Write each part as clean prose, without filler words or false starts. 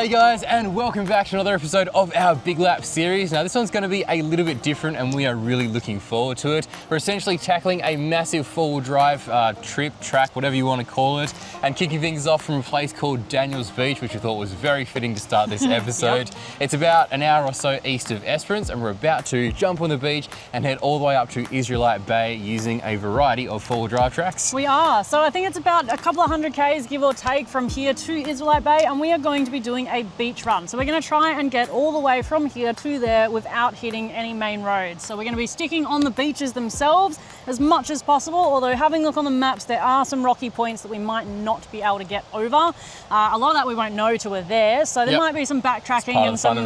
Hey guys, and welcome back to another episode of our Big Lap series. Now this one's going to be a little bit different and we are really looking forward to it. We're essentially tackling a massive four-wheel drive trip, track, whatever you want to call it, and kicking things off from a place called Daniel's Beach, which I thought was very fitting to start this episode. Yep. It's about an hour or so east of Esperance, and we're about to jump on the beach and head all the way up to Israelite Bay using a variety of four-wheel drive tracks. We are. So I think it's about a couple of 100 Ks, give or take, from here to Israelite Bay, and we are going to be doing a beach run. So we're going to try and get all the way from here to there without hitting any main roads. So we're going to be sticking on the beaches themselves as much as possible, although having a look on the maps, there are some rocky points that we might not be able to get over. A lot of that we won't know till we're there, so there might be some backtracking and some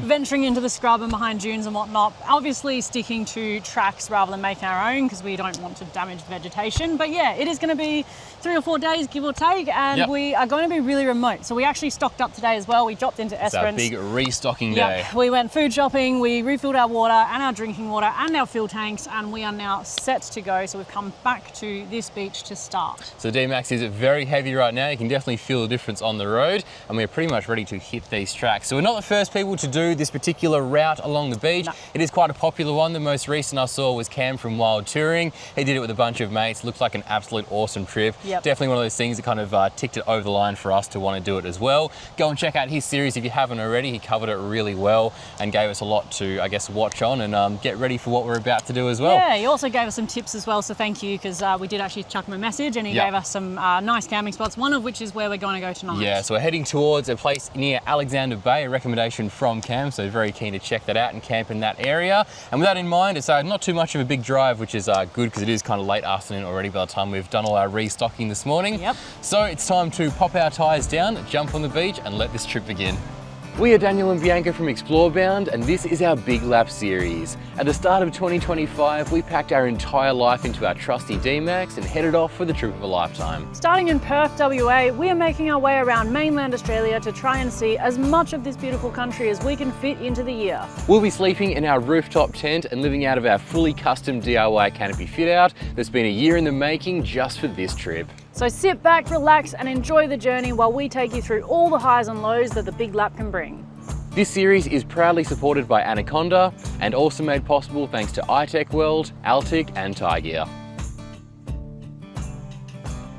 venturing into the scrub and behind dunes and whatnot. Obviously sticking to tracks rather than making our own because we don't want to damage vegetation. But yeah, it is going to be 3 or 4 days, give or take, and we are going to be really remote. So we actually stocked up today as well. We dropped into Esperance. It's our big restocking day. We went food shopping, we refilled our water and our drinking water and our fuel tanks, and we are now set to go. So we've come back to this beach to start. So D-Max is very heavy right now. You can definitely feel the difference on the road, and we're pretty much ready to hit these tracks. So we're not the first people to do this particular route along the beach. No. It is quite a popular one. The most recent I saw was Cam from Wild Touring. He did it with a bunch of mates. Looked like an absolute awesome trip. Definitely one of those things that kind of ticked it over the line for us to want to do it as well. Go and check out his series if you haven't already. He covered it really well and gave us a lot to, I guess, watch on and get ready for what we're about to do as well. Yeah, he also gave us some tips as well, so thank you, because we did actually chuck him a message and he gave us some nice camping spots, one of which is where we're going to go tonight. Yeah, so we're heading towards a place near Alexander Bay, a recommendation from Cam, so very keen to check that out and camp in that area. And with that in mind, it's not too much of a big drive, which is good because it is kind of late afternoon already by the time we've done all our restocking this morning. So it's time to pop our tyres down, jump on the beach and let this trip begin. We are Daniel and Bianca from Explorebound, and this is our Big Lap series. At the start of 2025, we packed our entire life into our trusty D-Max and headed off for the trip of a lifetime. Starting in Perth, WA, we are making our way around mainland Australia to try and see as much of this beautiful country as we can fit into the year. We'll be sleeping in our rooftop tent and living out of our fully custom DIY canopy fit out that's been a year in the making just for this trip. So sit back, relax and enjoy the journey while we take you through all the highs and lows that the Big Lap can bring. This series is proudly supported by Anaconda and also made possible thanks to iTech World, Altic and Tyre Gear.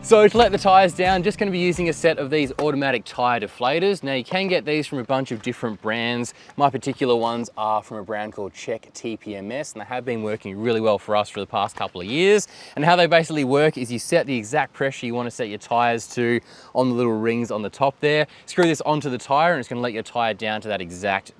So to let the tyres down, just going to be using a set of these automatic tyre deflators. Now you can get these from a bunch of different brands. My particular ones are from a brand called Czech TPMS, and they have been working really well for us for the past couple of years. And how they basically work is you set the exact pressure you want to set your tyres to on the little rings on the top there. Screw this onto the tyre and it's going to let your tyre down to that exact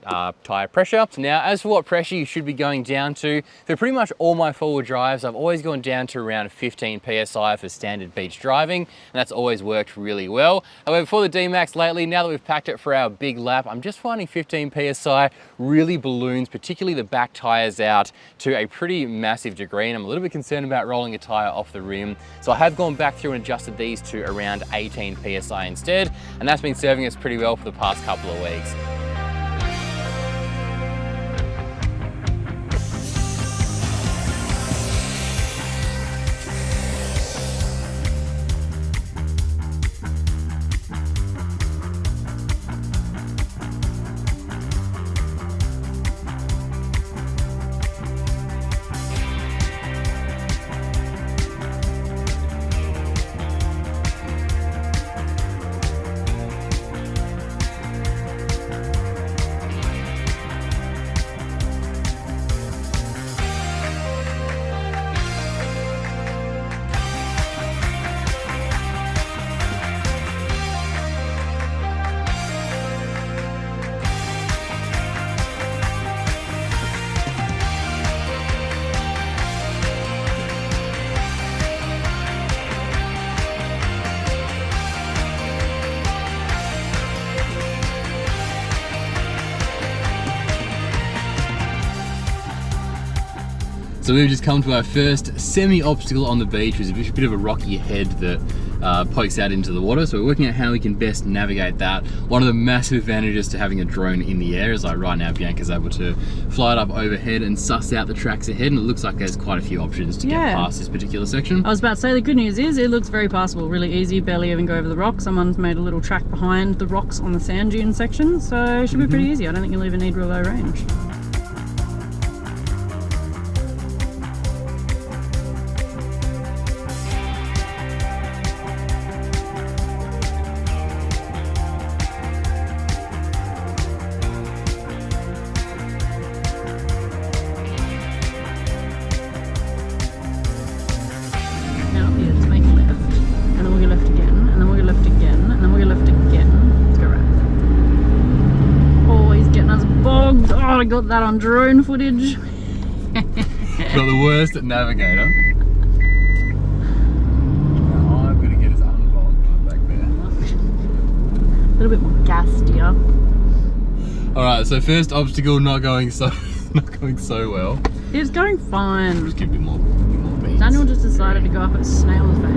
tyre pressure. So now as for what pressure you should be going down to, for pretty much all my four-wheel drives, I've always gone down to around 15 PSI for standard beach driving, and that's always worked really well. However, for the D-Max lately, now that we've packed it for our big lap, I'm just finding 15 PSI really balloons, particularly the back tires, out to a pretty massive degree, and I'm a little bit concerned about rolling a tire off the rim. So I have gone back through and adjusted these to around 18 PSI instead, and that's been serving us pretty well for the past couple of weeks. So we've just come to our first semi-obstacle on the beach. There's a bit of a rocky head that pokes out into the water. So we're working out how we can best navigate that. One of the massive advantages to having a drone in the air is like right now Bianca's able to fly it up overhead and suss out the tracks ahead, and it looks like there's quite a few options to get past this particular section. I was about to say, the good news is it looks very passable, really easy, barely even go over the rocks. Someone's made a little track behind the rocks on the sand dune section, so it should be pretty easy. I don't think you'll even need real low range. I got that on drone footage. Got the worst navigator. Now I'm gonna get us unbogged back there. A little bit more gas, dear. Alright, so first obstacle not going so well. It's going fine. Just give it a bit more beans. Daniel just decided to go up at snail's pace.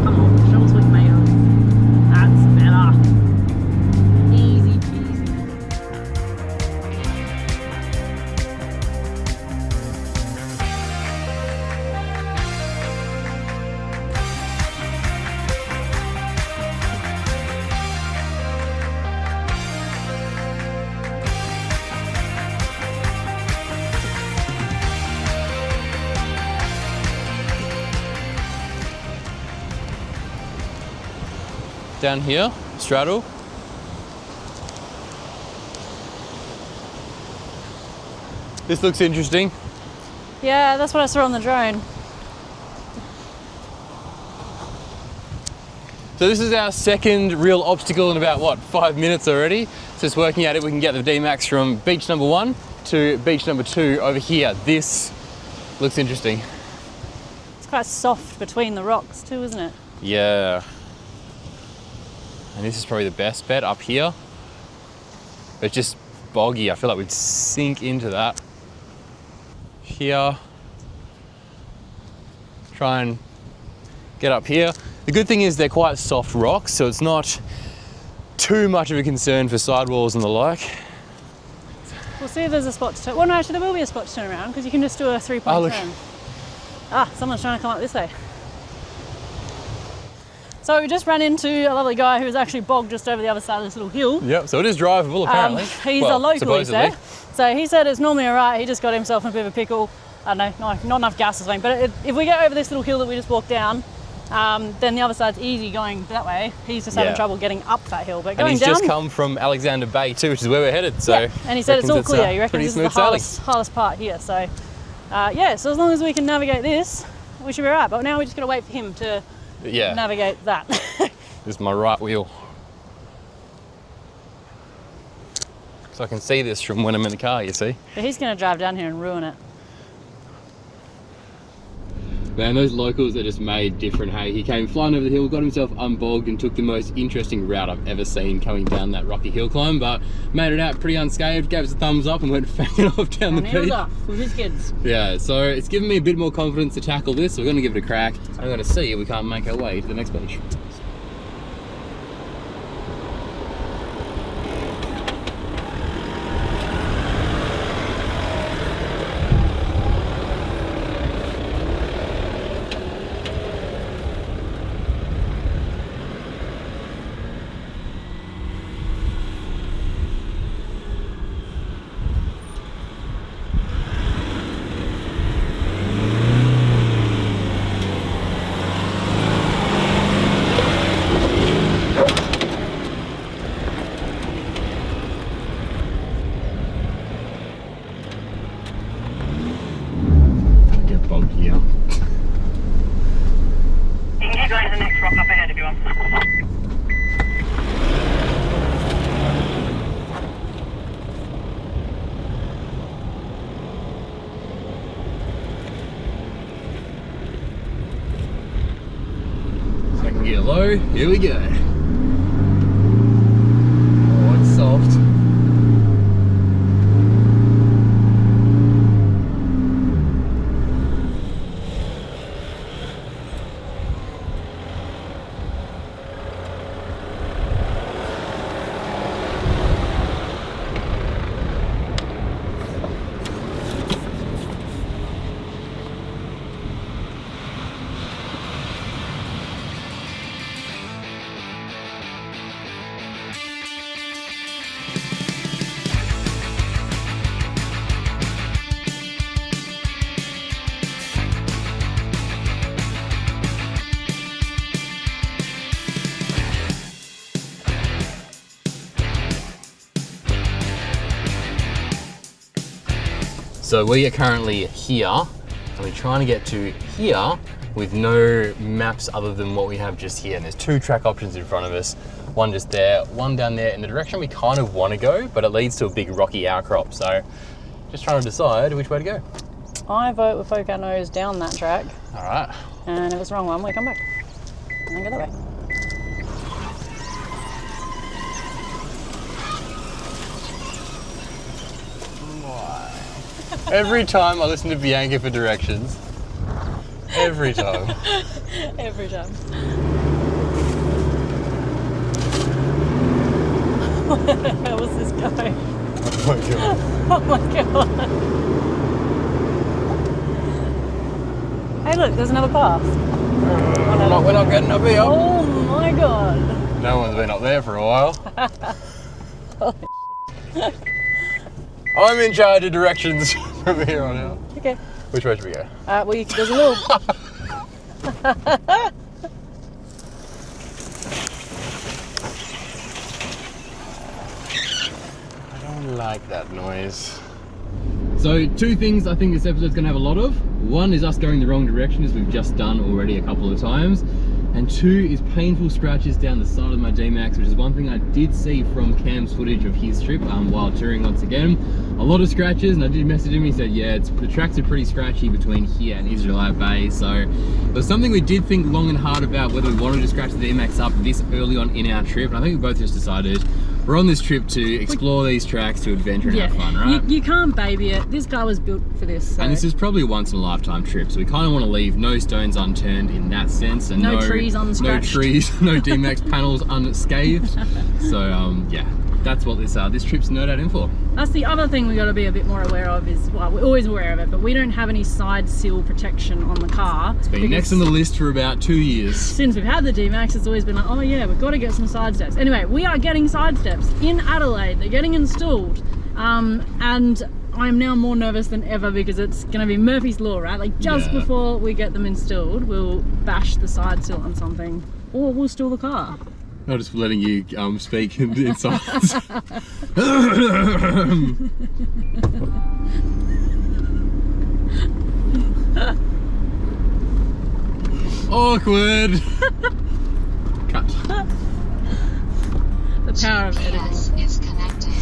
Come on, show us what you made of. That's better. Easy peasy. Down here, straddle. This looks interesting. Yeah, that's what I saw on the drone. So this is our second real obstacle in about, what, 5 minutes already? So just working out if we can get the D-Max from beach number 1 to beach number 2 over here. This looks interesting. It's quite soft between the rocks too, isn't it? Yeah. And this is probably the best bet up here. But it's just boggy. I feel like we'd sink into that. Here. Try and get up here. The good thing is they're quite soft rocks, so it's not too much of a concern for sidewalls and the like. We'll see if there's a spot to turn. Well, no, actually there will be a spot to turn around because you can just do a 3-point turn. Ah, someone's trying to come up this way. So we just ran into a lovely guy who was actually bogged just over the other side of this little hill. Yep, so it is drivable apparently. He's a local, he said. So he said it's normally all right. He just got himself in a bit of a pickle. I don't know, not enough gas or something. But if we get over this little hill that we just walked down, then the other side's easy going that way. He's just having trouble getting up that hill. But going down, and he's just come from Alexander Bay too, which is where we're headed. So yeah. And he said it's all clear. He reckons this is the hardest part here. So yeah, so as long as we can navigate this, we should be all right. But now we just got to wait for him to navigate that. This is my right wheel. So I can see this from when I'm in the car, you see. But he's going to drive down here and ruin it. Man, those locals are just made different, hey. He came flying over the hill, got himself unbogged and took the most interesting route I've ever seen coming down that rocky hill climb, but made it out pretty unscathed, gave us a thumbs up and went fanging off down the beach. And he was off with his kids. Yeah, so it's given me a bit more confidence to tackle this, so we're going to give it a crack. I'm going to see if we can't make our way to the next beach. Low, here we go. Oh, it's soft. So we are currently here, and we're trying to get to here with no maps other than what we have just here. And there's 2 track options in front of us. One just there, one down there in the direction we kind of want to go, but it leads to a big rocky outcrop. So just trying to decide which way to go. I vote we poke our nose down that track. All right. And if it's the wrong one, we come back and then go that way. Every time I listen to Bianca for directions. Every time. Every time. How was this going? Oh my god. Oh my god. Hey look, there's another path. We're not getting up here. Oh my god. No one's been up there for a while. I'm in charge of directions from here on out. Okay. Which way should we go? Well, there's a little... I don't like that noise. So 2 things I think this episode's going to have a lot of. One is us going the wrong direction, as we've just done already a couple of times. And 2 is painful scratches down the side of my D-Max, which is one thing I did see from Cam's footage of his trip while touring once again. A lot of scratches, and I did message him, he said, yeah, the tracks are pretty scratchy between here and Israelite Bay. So it was something we did think long and hard about, whether we wanted to scratch the D-Max up this early on in our trip. And I think we both just decided we're on this trip to explore these tracks, to adventure and have fun, right? You can't baby it. This car was built for this. So. And this is probably a once in a lifetime trip, so we kind of want to leave no stones unturned in that sense, and no trees unscratched. No trees, no D-Max panels unscathed. So yeah, that's what this trip's no doubt in for. That's the other thing we got to be a bit more aware of is, well, we're always aware of it, but we don't have any side sill protection on the car. It's been next on the list for about 2 years. Since we've had the D-Max, it's always been like, oh yeah, we've got to get some side steps. Anyway, we are getting side steps in Adelaide. They're getting installed. And I'm now more nervous than ever because it's going to be Murphy's Law, right? Like just before we get them installed, we'll bash the side sill on something or we'll steal the car. I'm just letting you speak in silence. Awkward. Cut. The power of editing. Is connected.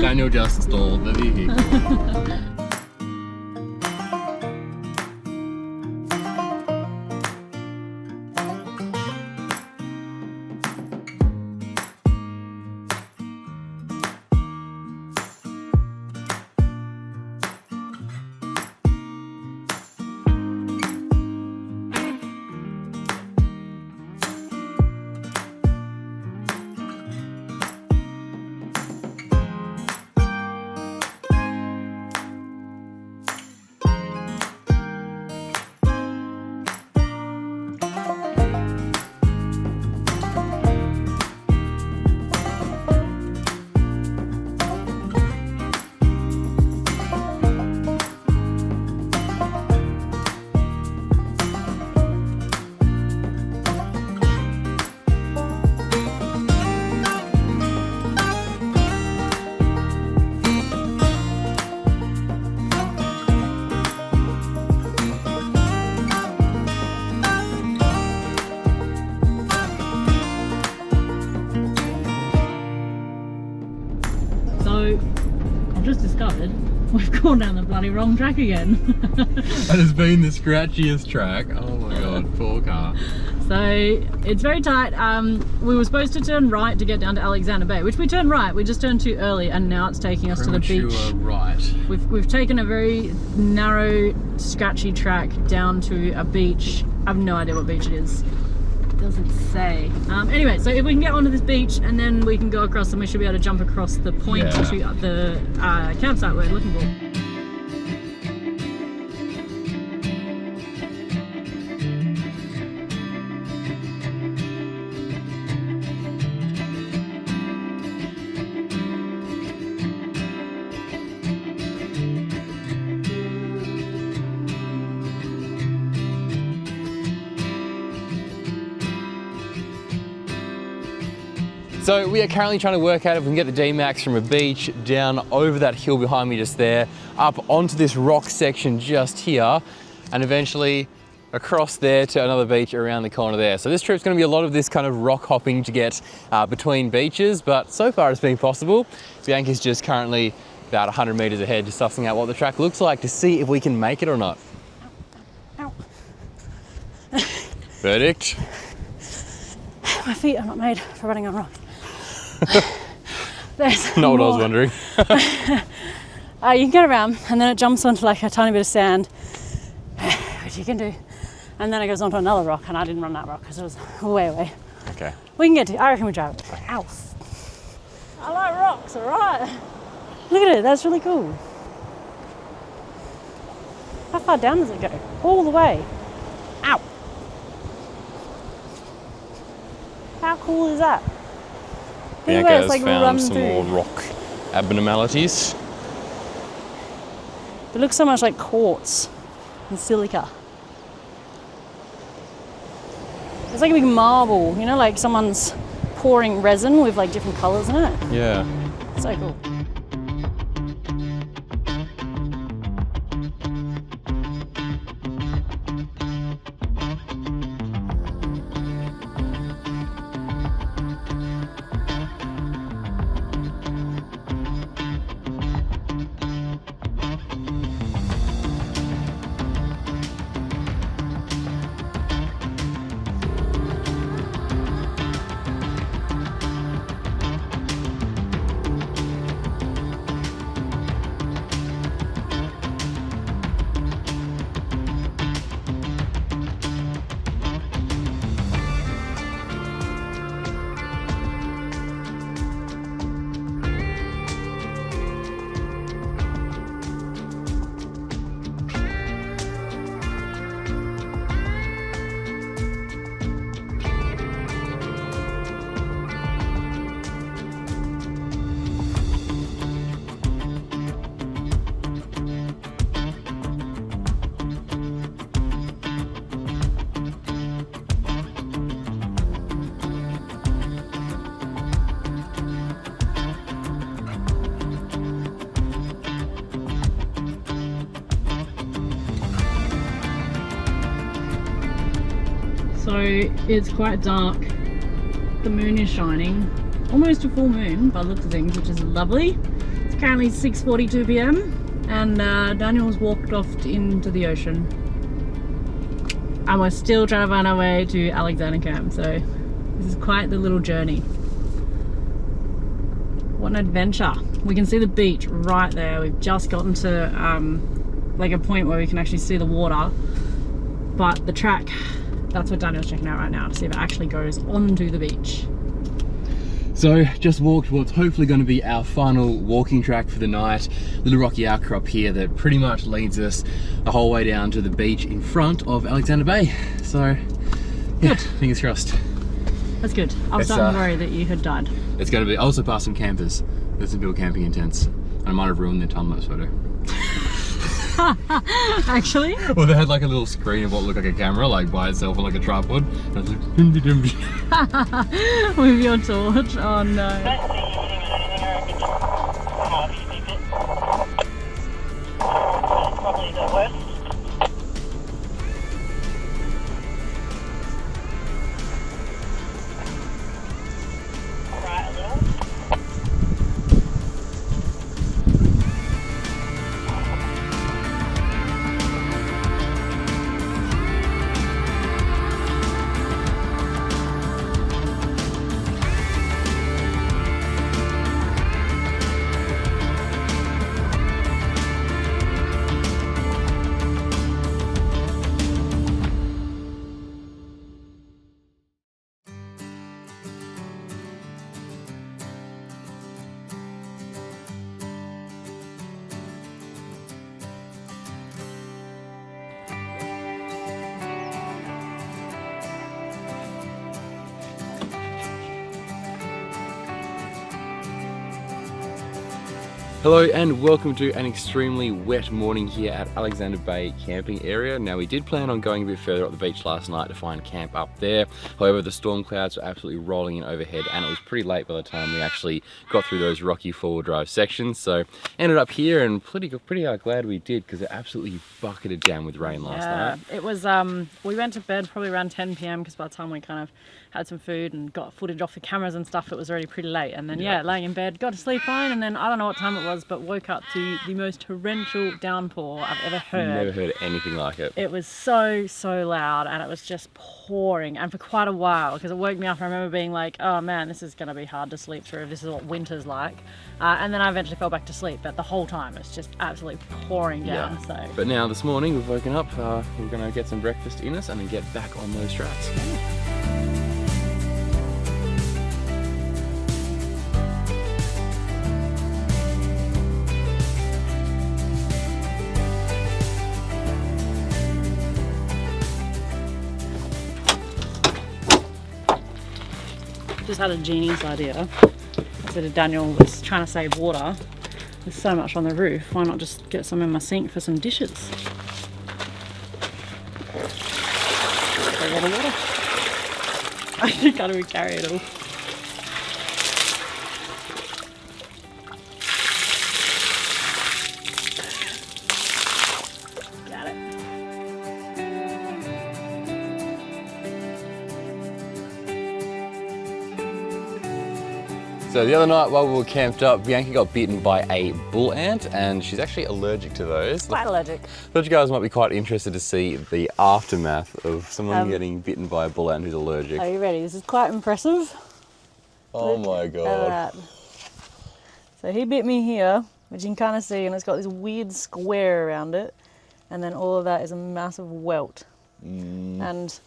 Daniel just installed the vehicle. just discovered we've gone down the bloody wrong track again. That has been the scratchiest track. Oh my god, poor car. So it's very tight. We were supposed to turn right to get down to Alexander Bay, which we turned right. We just turned too early, and now it's taking us to the beach. Right. We've taken a very narrow, scratchy track down to a beach. I have no idea what beach it is. It doesn't say. Anyway, so if we can get onto this beach and then we can go across, and we should be able to jump across the point to the campsite we're looking for. So we are currently trying to work out if we can get the D-Max from a beach down over that hill behind me just there, up onto this rock section just here, and eventually across there to another beach around the corner there. So this trip's going to be a lot of this kind of rock hopping to get between beaches, but so far it's been possible. Bianca's just currently about 100 meters ahead, just sussing out what the track looks like to see if we can make it or not. Ow. Verdict? My feet are not made for running on rocks. There's not what more. I was wondering. You can get around and then it jumps onto like a tiny bit of sand, which you can do. And then it goes onto another rock, and I didn't run that rock because it was way away. Okay. We can get to, I reckon we drive it. Ow. I like rocks, all right. Look at it, that's really cool. How far down does it go? All the way. Ow. How cool is that? Bianca has like found some more rock abnormalities. It looks so much like quartz and silica. It's like a big marble, you know, like someone's pouring resin with like different colors in it. Yeah. So cool. So it's quite dark. The moon is shining, almost a full moon by the looks of things, which is lovely. It's currently 6:42 p.m. and Daniel's walked off into the ocean. And we're still trying to find our way to Alexander Camp, so this is quite the little journey. What an adventure. We can see the beach right there. We've just gotten to like a point where we can actually see the water, but the track, that's what Daniel's checking out right now to see if it actually goes onto the beach. So just walked what's hopefully going to be our final walking track for the night. Little rocky outcrop here that pretty much leads us the whole way down to the beach in front of Alexander Bay. So yeah, good. Fingers crossed. That's good. I was starting to worry that you had died. It's going to be, I also passed some campers. There's some people camping in tents. And I might have ruined their time-lapse photo. Actually? Well, they had like a little screen of what looked like a camera, like by itself on like a tripod. And I was like, dimby dimby. With your torch? Oh no. Probably the west. Right a little. Hello and welcome to an extremely wet morning here at Alexander Bay camping area. Now we did plan on going a bit further up the beach last night to find camp up there. However, the storm clouds were absolutely rolling in overhead and it was pretty late by the time we actually got through those rocky four-wheel drive sections. So ended up here and pretty glad we did because it absolutely bucketed down with rain last night. It was, we went to bed probably around 10 p.m. because by the time we kind of had some food and got footage off the cameras and stuff, it was already pretty late. And then laying in bed, got to sleep fine, and then I don't know what time it was, but woke up to the most torrential downpour I've ever heard. Never heard anything like it. It was so loud and it was just pouring, and for quite a while, because it woke me up. I remember being like, oh man, this is going to be hard to sleep through if this is what winter's like. And then I eventually fell back to sleep, but the whole time it's just absolutely pouring down. So. But now this morning we've woken up, we're going to get some breakfast in us and then get back on those tracks. Just had a genius idea. I said to Daniel, was trying to save water. There's so much on the roof. Why not just get some in my sink for some dishes? A lot of water. I think I would carry it all. Got it. So the other night while we were camped up, Bianca got bitten by a bull ant and she's actually allergic to those. Quite allergic. I thought you guys might be quite interested to see the aftermath of someone getting bitten by a bull ant who's allergic. Are you ready? This is quite impressive. Oh my god. So he bit me here, which you can kind of see, and it's got this weird square around it, and then all of that is a massive welt. And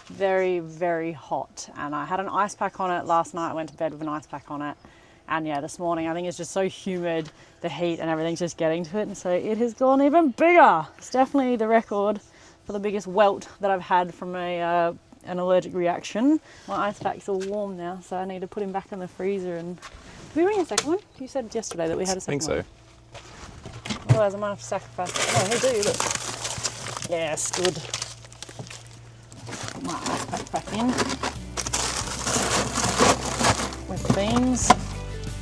very, very hot. And I had an ice pack on it last night. I went to bed with an ice pack on it. And yeah, this morning I think it's just so humid, the heat and everything's just getting to it. And so it has gone even bigger. It's definitely the record for the biggest welt that I've had from an allergic reaction. My ice pack's all warm now, so I need to put him back in the freezer. And did we bring a second one? You said yesterday that we had a second one. I think so. Otherwise I might have to sacrifice it. Oh, we do, look. Yes, good. My ice pack back in with the beans.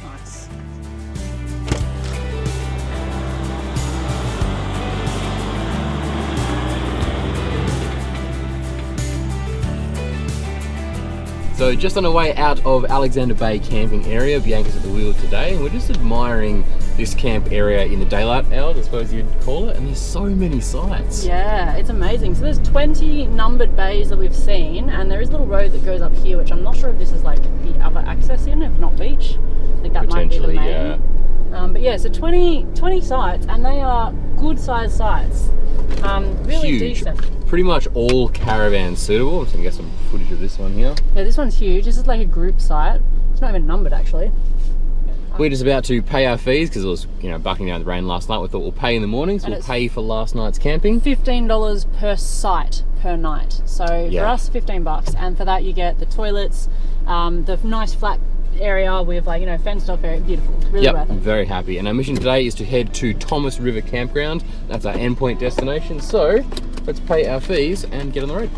Nice. So just on our way out of Alexander Bay camping area, Bianca's at the wheel today, and we're just admiring this camp area in the daylight hours, I suppose you'd call it, and there's so many sites. Yeah, it's amazing. So there's 20 numbered bays that we've seen, and there is a little road that goes up here, which I'm not sure if this is like the other access in, if not beach. I think that might be the main. Yeah. But yeah, so 20 sites, and they are good sized sites. Really huge. Decent. Pretty much all caravan suitable. So you can get some footage of this one here. Yeah, this one's huge. This is like a group site. It's not even numbered actually. We're just about to pay our fees because it was, bucking down the rain last night. We thought we'll pay in the morning, so we'll pay for last night's camping. $15 per site per night. So for us, $15, and for that you get the toilets, the nice flat area with fenced off area. Beautiful. Really worth it. I'm very happy. And our mission today is to head to Thomas River Campground. That's our endpoint destination. So let's pay our fees and get on the road.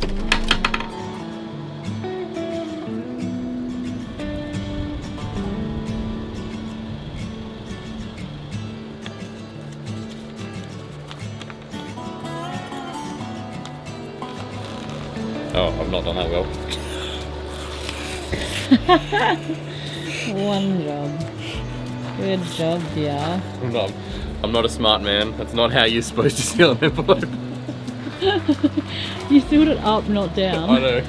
Oh, I've not done that well. One job. Good job, yeah. I'm not a smart man. That's not how you're supposed to seal an envelope. You sealed it up, not down. I know.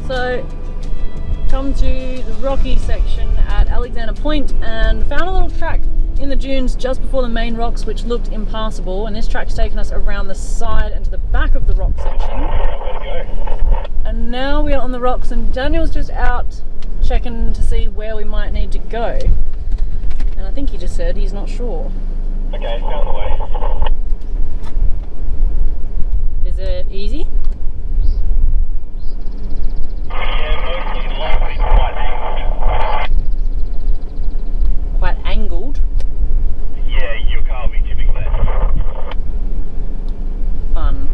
So, come to the rocky section at Alexander Point and found a little track in the dunes just before the main rocks which looked impassable, and this track's taken us around the side and to the back of the rock section. And now we are on the rocks and Daniel's just out checking to see where we might need to go. And I think he just said he's not sure. Okay, found the way. Is it easy? Yeah, mostly likely quite angled. Quite angled? Yeah, your car will be tipping left. Fun.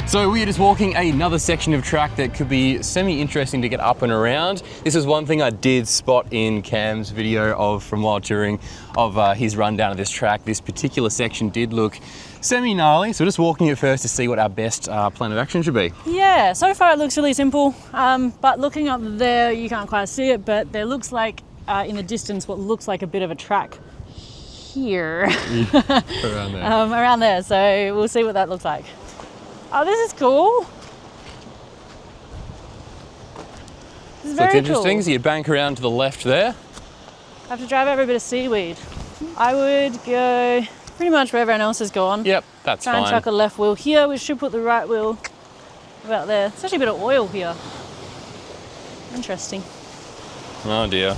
So we are just walking another section of track that could be semi-interesting to get up and around. This is one thing I did spot in Cam's video from while touring of his rundown of this track. This particular section did look semi-gnarly, so just walking it first to see what our best plan of action should be. Yeah, so far it looks really simple, but looking up there, you can't quite see it, but there looks like in the distance what looks like a bit of a track here. Around there. Around there, so we'll see what that looks like. Oh, this is cool. This is So it's very interesting, cool. so you bank around to the left there. I have to drive over a bit of seaweed. I would go pretty much where everyone else has gone. Yep, that's Try and fine. chuck a left wheel here. We should put the right wheel about there. There's actually a bit of oil here. Interesting. Oh dear.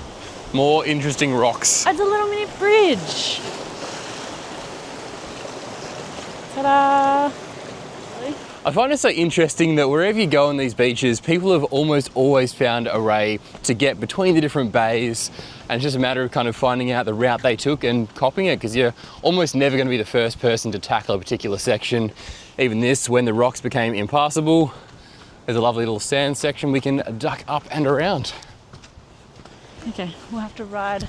More interesting rocks. It's a little mini bridge. Ta-da! I find it so interesting that wherever you go on these beaches, people have almost always found a way to get between the different bays, and it's just a matter of kind of finding out the route they took and copying it, because you're almost never going to be the first person to tackle a particular section. Even this, when the rocks became impassable, there's a lovely little sand section we can duck up and around. Okay, we'll have to ride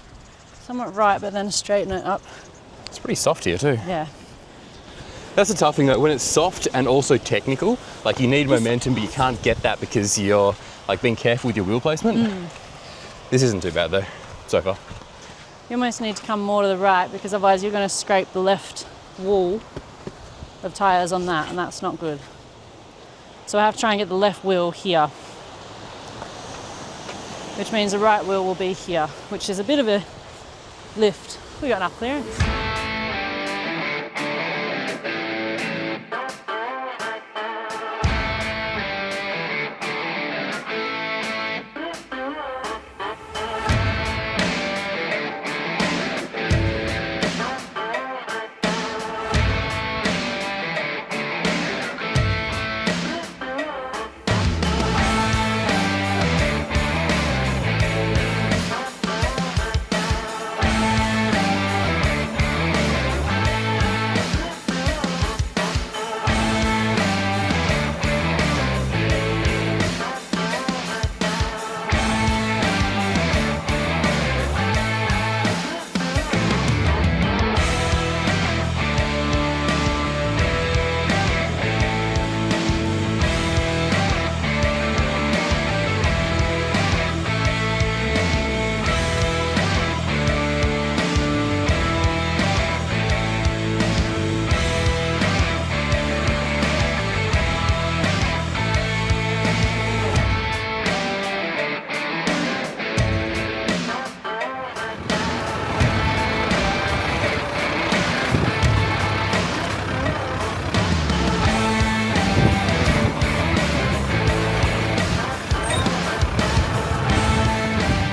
somewhat right, but then straighten it up. It's pretty soft here too. Yeah. That's the tough thing though, when it's soft and also technical, like you need momentum, but you can't get that because you're like being careful with your wheel placement. This isn't too bad though, so far. You almost need to come more to the right because otherwise you're going to scrape the left wall of tyres on that, and that's not good. So I have to try and get the left wheel here, which means the right wheel will be here, which is a bit of a lift. We got enough clearance.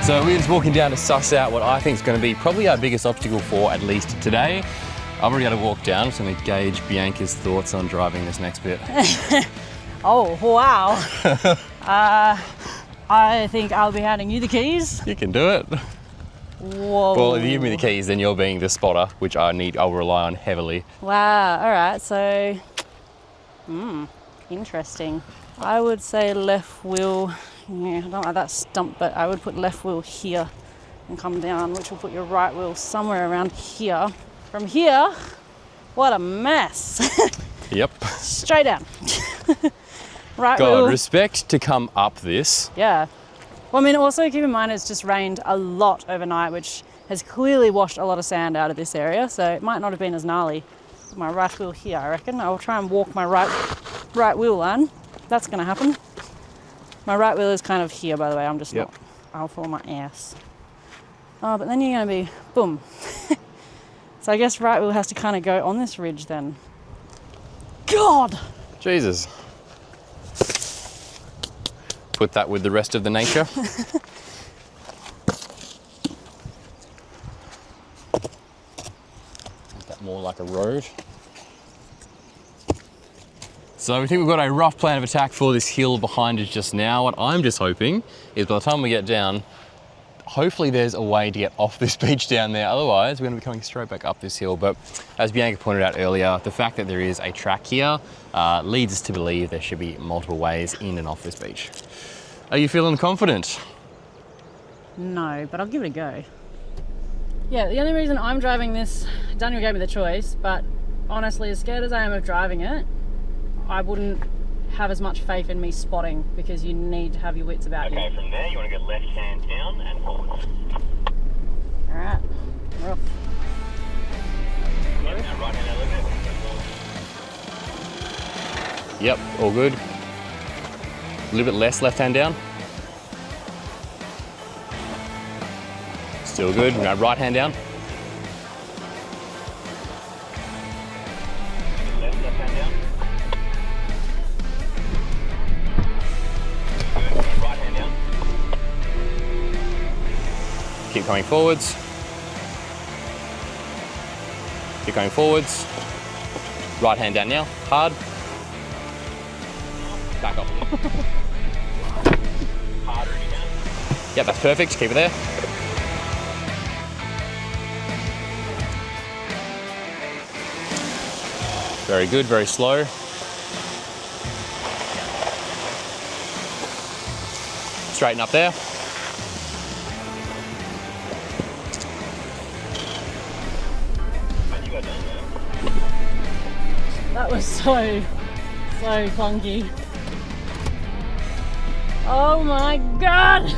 So we're just walking down to suss out what I think is going to be probably our biggest obstacle for at least today. I've already got to walk down, so I'm going to gauge Bianca's thoughts on driving this next bit. Oh, wow. I think I'll be handing you the keys. You can do it. Whoa. Well, if you give me the keys, then you're being the spotter, which I'll rely on heavily. Wow, all right, so, interesting. I would say left wheel, yeah, I don't like that stump, but I would put left wheel here and come down, which will put your right wheel somewhere around here. From here, what a mess. Yep. Straight down. Right God, wheel. respect to come up this. Yeah. Well, I mean, also keep in mind it's just rained a lot overnight, which has clearly washed a lot of sand out of this area, so it might not have been as gnarly. My right wheel here, I reckon. I will try and walk my right wheel line. That's going to happen. My right wheel is kind of here, by the way. I'm just not. I'll fall my ass. Oh, but then you're going to be boom. So I guess right wheel has to kind of go on this ridge then. God! Jesus. Put that with the rest of the nature. Make that more like a road. So we think we've got a rough plan of attack for this hill behind us just now. What I'm just hoping is by the time we get down, hopefully there's a way to get off this beach down there. Otherwise, we're going to be coming straight back up this hill. But as Bianca pointed out earlier, the fact that there is a track here leads us to believe there should be multiple ways in and off this beach. Are you feeling confident? No, but I'll give it a go. Yeah, the only reason I'm driving this, Daniel gave me the choice, but honestly, as scared as I am of driving it, I wouldn't have as much faith in me spotting because you need to have your wits about you. Okay, from there, you want to go left hand down and forward. All right, we're off. Yep, now right hand out, look at it. Yep, all good. A little bit less left hand down. Still good. Now right hand down. Left hand down. Good, right hand down. Keep coming forwards. Keep going forwards. Right hand down now. Hard. Back off. Harder again. Yep, that's perfect. Keep it there. Very good, very slow. Straighten up there. You got done there. That was so clunky. Oh my God!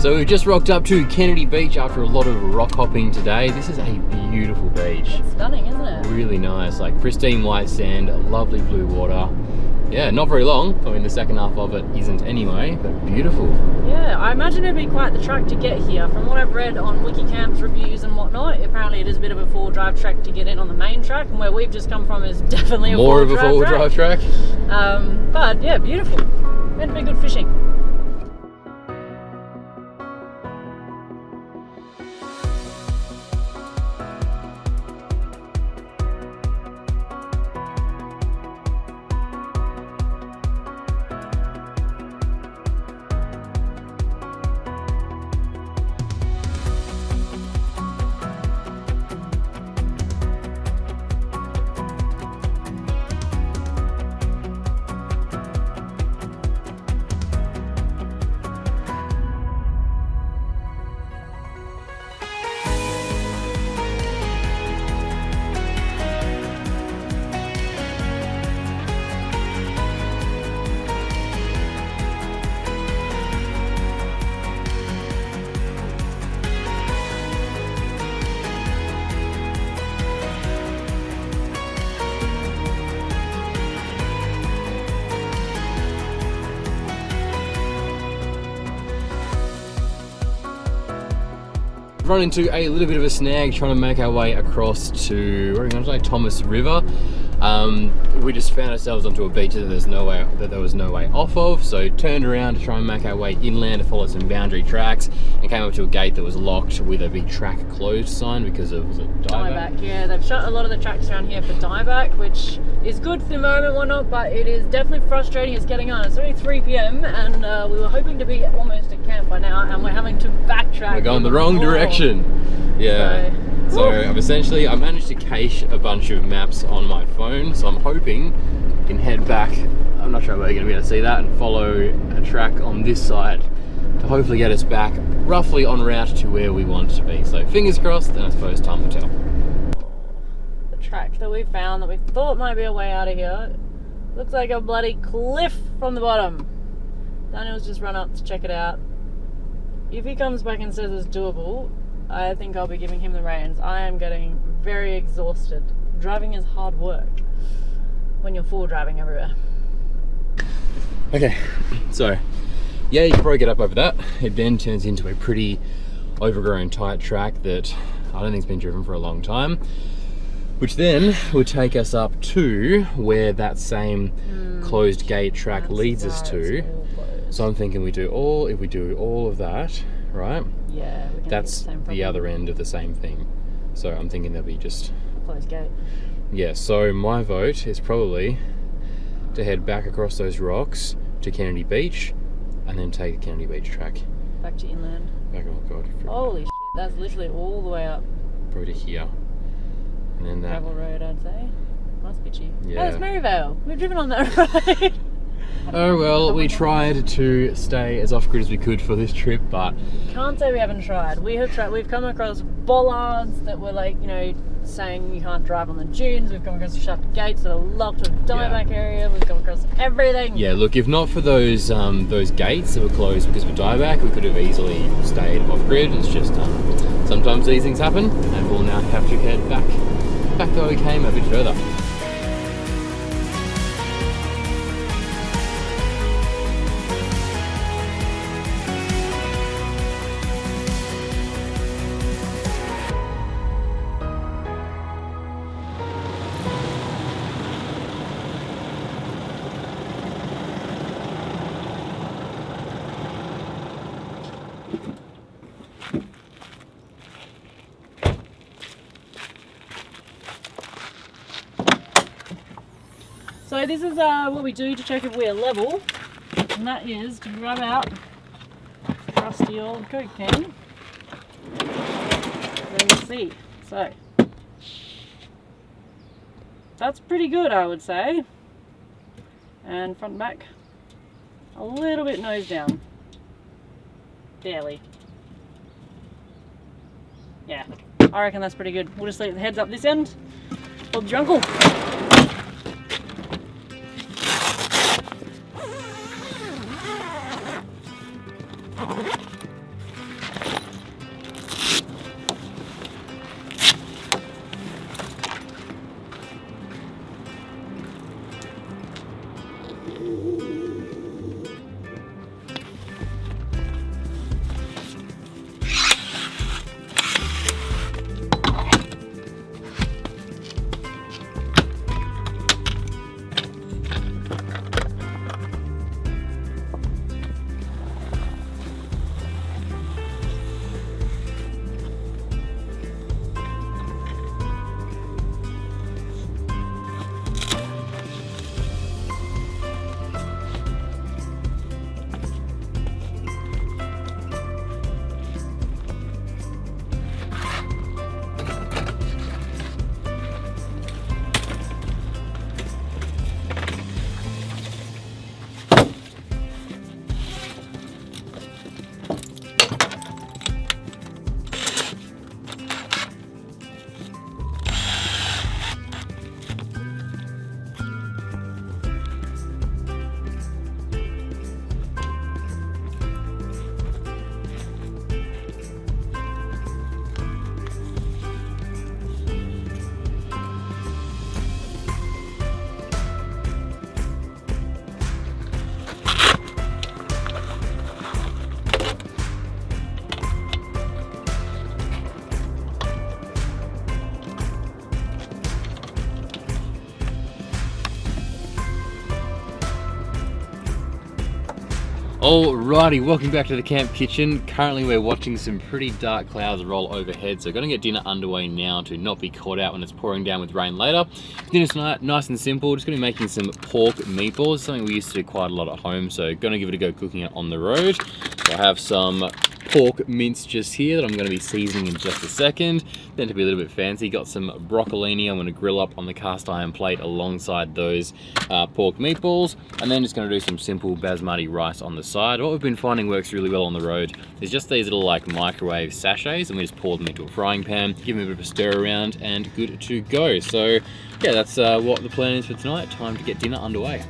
So we've just rocked up to Kennedy Beach after a lot of rock hopping today. This is a beautiful beach. It's stunning, isn't it? Really nice, like pristine white sand, lovely blue water. Yeah, not very long. I mean, the second half of it isn't anyway, but beautiful. Yeah, I imagine it'd be quite the trek to get here. From what I've read on Wikicamp's reviews and whatnot, apparently it is a bit of a four-wheel drive trek to get in on the main track, and where we've just come from is definitely a More of a four-wheel drive track. But yeah, beautiful. It'd be good fishing. run into a little bit of a snag trying to make our way across to, where are we going to say, Thomas River. We just found ourselves onto a beach that there was no way off of, so turned around to try and make our way inland to follow some boundary tracks, and came up to a gate that was locked with a big track closed sign because of, was it dieback? Yeah, they've shut a lot of the tracks around here for dieback, which is good for the moment and whatnot, but it is definitely frustrating. It's getting on. It's only 3 p.m. and we were hoping to be almost at camp by now, and we're having to backtrack. We're going the wrong direction. Yeah. So I managed to cache a bunch of maps on my phone, so I'm hoping I can head back. I'm not sure where you're going to be able to see that, and follow a track on this side to hopefully get us back roughly en route to where we want to be. So fingers crossed, and I suppose time will tell. The track that we found that we thought might be a way out of here looks like a bloody cliff from the bottom. Daniel's just run up to check it out. If he comes back and says it's doable, I think I'll be giving him the reins. I am getting very exhausted. Driving is hard work when you're full driving everywhere. Okay, so yeah, you can probably get up over that. It then turns into a pretty overgrown tight track that I don't think's been driven for a long time, which then would take us up to where that same closed gate track leads us to. So I'm thinking if we do all of that, right? Yeah, that's the other end of the same thing. So I'm thinking there'll be just a closed gate. Yeah, so my vote is probably to head back across those rocks to Kennedy Beach, and then take the Kennedy Beach track. Back to inland. Back, oh god. Holy shit, that's literally all the way up. Probably to here. And then that. Gravel road, I'd say. Nice bitchy. Yeah. Oh, it's Maryvale. We've driven on that road. Oh well, we tried to stay as off-grid as we could for this trip, but can't say we haven't tried. We have tried. We've come across bollards that were like, you know, saying you can't drive on the dunes. We've come across shut gates that are locked with dieback area. We've come across everything. Yeah, look, if not for those gates that were closed because of dieback, we could have easily stayed off-grid. It's just sometimes these things happen, and we'll now have to head back where we came a bit further. So this is what we do to check if we are level, and that is to grab out trusty old Coke can. Then you see. So that's pretty good, I would say. And front and back, a little bit nose down. Barely. Yeah, I reckon that's pretty good. We'll just leave the heads up this end. Bob's your uncle. Alrighty, welcome back to the camp kitchen. Currently we're watching some pretty dark clouds roll overhead, so going to get dinner underway now to not be caught out when it's pouring down with rain later. Dinner tonight, nice and simple, just going to be making some pork meatballs, something we used to do quite a lot at home, so going to give it a go cooking it on the road. So I have some pork mince just here that I'm going to be seasoning in just a second. Then to be a little bit fancy, got some broccolini I'm going to grill up on the cast iron plate alongside those pork meatballs, and then just going to do some simple basmati rice on the side. What we've been finding works really well on the road is just these little like microwave sachets, and we just pour them into a frying pan, give them a bit of a stir around, and good to go. So yeah, that's what the plan is for tonight. Time to get dinner underway.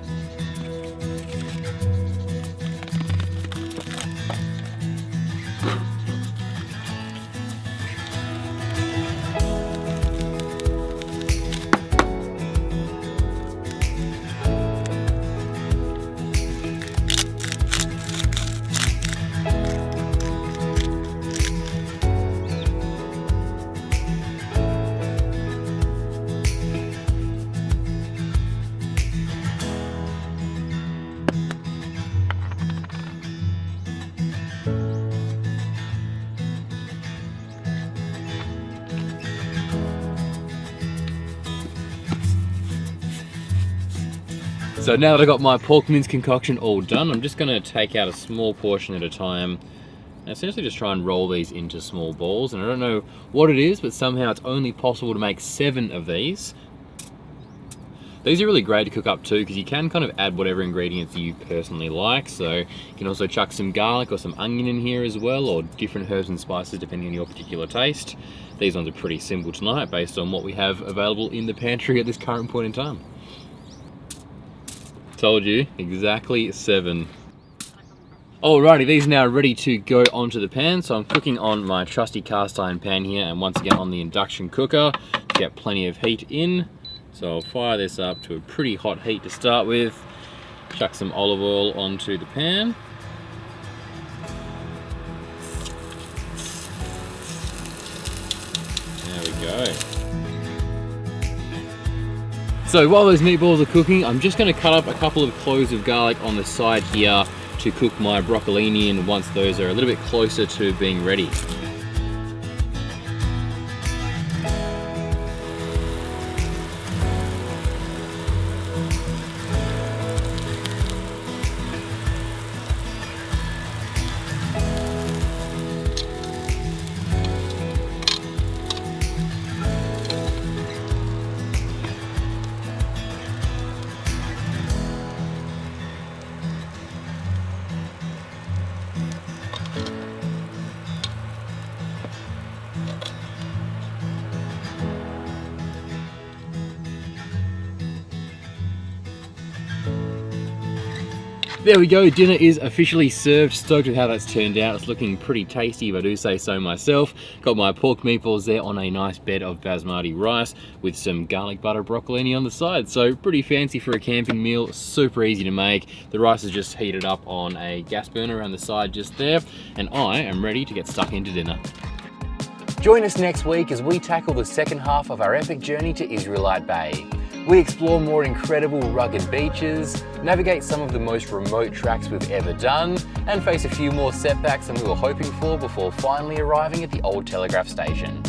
So now that I've got my pork mince concoction all done, I'm just going to take out a small portion at a time and essentially just try and roll these into small balls. And I don't know what it is, but somehow it's only possible to make 7 of these. These are really great to cook up too, because you can kind of add whatever ingredients you personally like. So you can also chuck some garlic or some onion in here as well, or different herbs and spices depending on your particular taste. These ones are pretty simple tonight based on what we have available in the pantry at this current point in time. Told you, exactly 7. Alrighty, these are now ready to go onto the pan. So I'm cooking on my trusty cast iron pan here, and once again on the induction cooker to get plenty of heat in. So I'll fire this up to a pretty hot heat to start with. Chuck some olive oil onto the pan. There we go. So while those meatballs are cooking, I'm just going to cut up a couple of cloves of garlic on the side here to cook my broccolini in once those are a little bit closer to being ready. There we go, dinner is officially served. Stoked with how that's turned out. It's looking pretty tasty if I do say so myself. Got my pork meatballs there on a nice bed of basmati rice with some garlic butter broccolini on the side. So pretty fancy for a camping meal, super easy to make. The rice is just heated up on a gas burner around the side just there, and I am ready to get stuck into dinner. Join us next week as we tackle the second half of our epic journey to Israelite Bay. We explore more incredible rugged beaches, navigate some of the most remote tracks we've ever done, and face a few more setbacks than we were hoping for before finally arriving at the Old Telegraph Station.